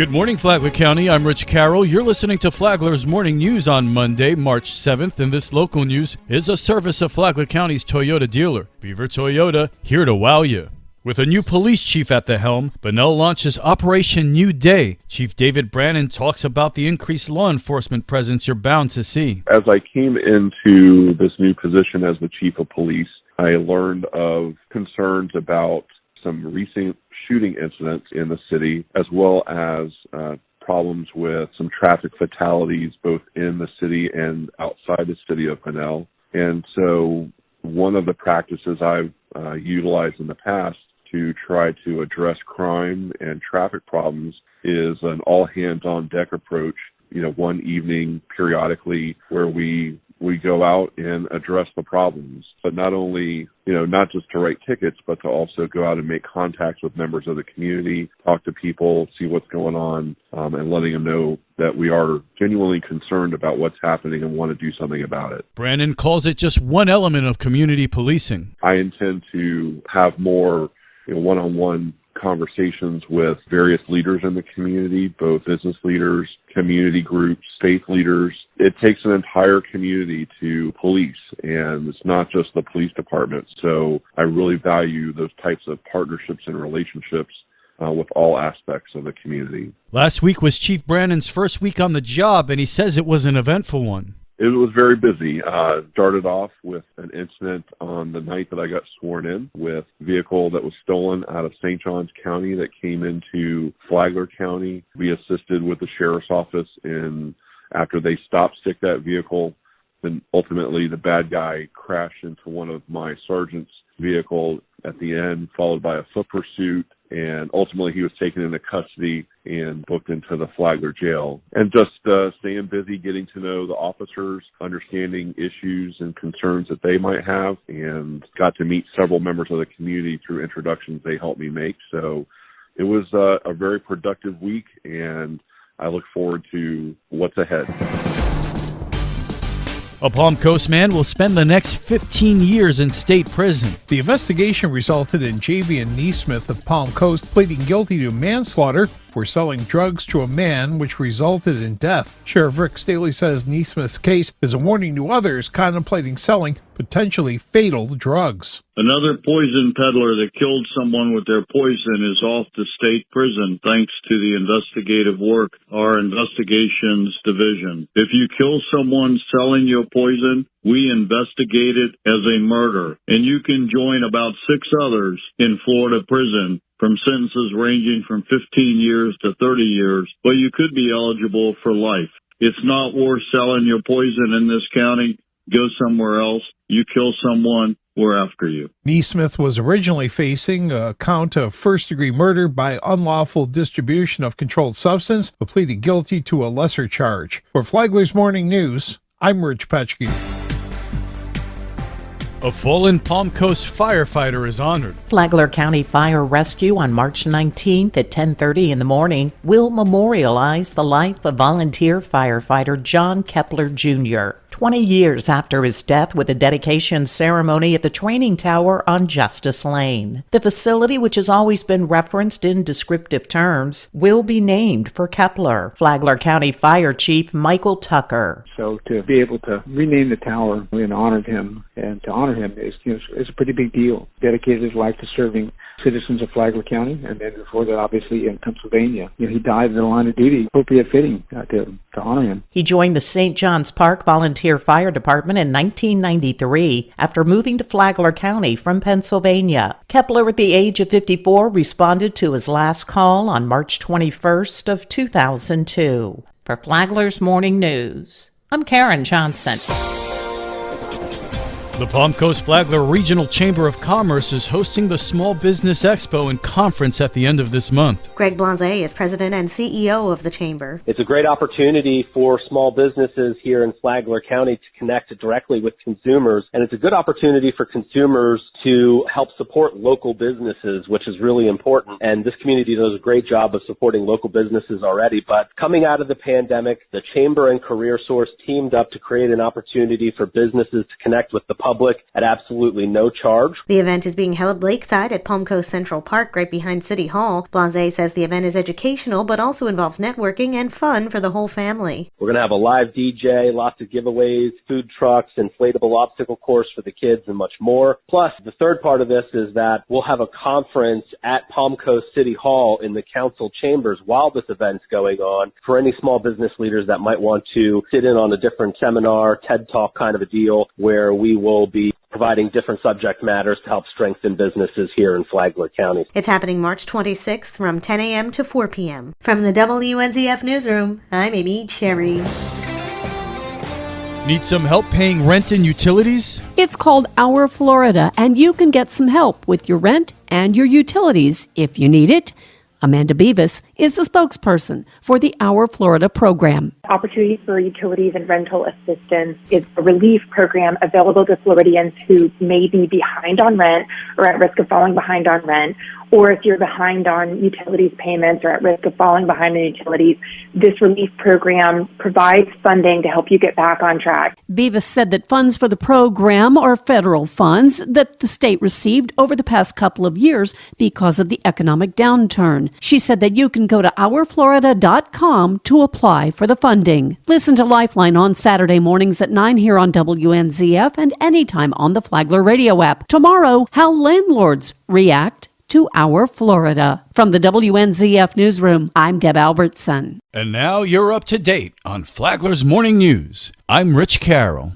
Good morning, Flagler County. I'm Rich Carroll. You're listening to Flagler's Morning News on Monday, March 7th, and this local news is a service of Flagler County's Toyota dealer. Beaver Toyota, here to wow you. With a new police chief at the helm, Bunnell launches Operation New Day. Chief David Brannon talks about the increased law enforcement presence you're bound to see. As I came into this new position as the chief of police, I learned of concerns about some recent shooting incidents in the city, as well as problems with some traffic fatalities both in the city and outside the city of Bunnell. And so one of the practices I've utilized in the past to try to address crime and traffic problems is an all-hands-on-deck approach, one evening periodically where we go out and address the problems, but not only, not just to write tickets, but to also go out and make contacts with members of the community, talk to people, see what's going on, and letting them know that we are genuinely concerned about what's happening and want to do something about it. Brannon calls it just one element of community policing. I intend to have more one-on-one conversations with various leaders in the community, both business leaders, community groups, faith leaders. It takes an entire community to police, and it's not just the police department. So I really value those types of partnerships and relationships with all aspects of the community. Last week was Chief Brannon's first week on the job, and he says it was an eventful one. It was very busy. Started off with an incident on the night that I got sworn in with a vehicle that was stolen out of St. Johns County that came into Flagler County. We assisted with the sheriff's office after they stop-stick that vehicle. Then ultimately the bad guy crashed into one of my sergeant's vehicle at the end, followed by a foot pursuit. And ultimately he was taken into custody and booked into the Flagler jail. And just staying busy, getting to know the officers, understanding issues and concerns that they might have, and got to meet several members of the community through introductions they helped me make. So it was a very productive week, and I look forward to what's ahead. A Palm Coast man will spend the next 15 years in state prison. The investigation resulted in Javian Neesmith of Palm Coast pleading guilty to manslaughter for selling drugs to a man, which resulted in death. Sheriff Rick Staley says Neesmith's case is a warning to others contemplating selling potentially fatal drugs. Another poison peddler that killed someone with their poison is off to state prison thanks to the investigative work, our investigations division. If you kill someone selling your poison, we investigate it as a murder, and you can join about 6 others in Florida prison from sentences ranging from 15 years to 30 years, but you could be eligible for life. It's not worth selling your poison in this county. Go somewhere else. You kill someone, we're after you. Neesmith was originally facing a count of first-degree murder by unlawful distribution of controlled substance, but pleaded guilty to a lesser charge. For Flagler's Morning News, I'm Rich Petchke. A fallen Palm Coast firefighter is honored. Flagler County Fire Rescue on March 19th at 10:30 in the morning will memorialize the life of volunteer firefighter John Kepler Jr. 20 years after his death with a dedication ceremony at the training tower on Justice Lane. The facility, which has always been referenced in descriptive terms, will be named for Kepler. Flagler County Fire Chief Michael Tucker. So to be able to rename the tower and honor him, and to honor him is a pretty big deal. Dedicated his life to serving citizens of Flagler County, and then before that, obviously, in Pennsylvania. He died in the line of duty. Appropriate fitting to honor him. He joined the St. Johns Park Volunteer Fire Department in 1993 after moving to Flagler County from Pennsylvania. Kepler, at the age of 54, responded to his last call on March 21st of 2002. For Flagler's Morning News, I'm Karen Johnson. The Palm Coast Flagler Regional Chamber of Commerce is hosting the Small Business Expo and Conference at the end of this month. Greg Blanze is president and CEO of the Chamber. It's a great opportunity for small businesses here in Flagler County to connect directly with consumers, and it's a good opportunity for consumers to help support local businesses, which is really important. And this community does a great job of supporting local businesses already. But coming out of the pandemic, the Chamber and CareerSource teamed up to create an opportunity for businesses to connect with the public public at absolutely no charge. The event is being held lakeside at Palm Coast Central Park right behind City Hall. Blase says the event is educational but also involves networking and fun for the whole family. We're going to have a live DJ, lots of giveaways, food trucks, inflatable obstacle course for the kids, and much more. Plus, the third part of this is that we'll have a conference at Palm Coast City Hall in the council chambers while this event's going on for any small business leaders that might want to sit in on a different seminar, TED Talk kind of a deal, where we will be providing different subject matters to help strengthen businesses here in Flagler County. It's happening March 26th from 10 a.m. to 4 p.m. From the WNZF Newsroom, I'm Amy Cherry. Need some help paying rent and utilities? It's called Our Florida, and you can get some help with your rent and your utilities if you need it. Amanda Beavis is the spokesperson for the Our Florida program. Opportunity for Utilities and Rental Assistance is a relief program available to Floridians who may be behind on rent or at risk of falling behind on rent, or if you're behind on utilities payments or at risk of falling behind on utilities. This relief program provides funding to help you get back on track. Beavis said that funds for the program are federal funds that the state received over the past couple of years because of the economic downturn. She said that you can go to ourflorida.com to apply for the funding. Listen to Lifeline on Saturday mornings at 9 here on WNZF and anytime on the Flagler radio app. Tomorrow, how landlords react to Our Florida. From the WNZF Newsroom, I'm Deb Albertson. And now you're up to date on Flagler's Morning News. I'm Rich Carroll.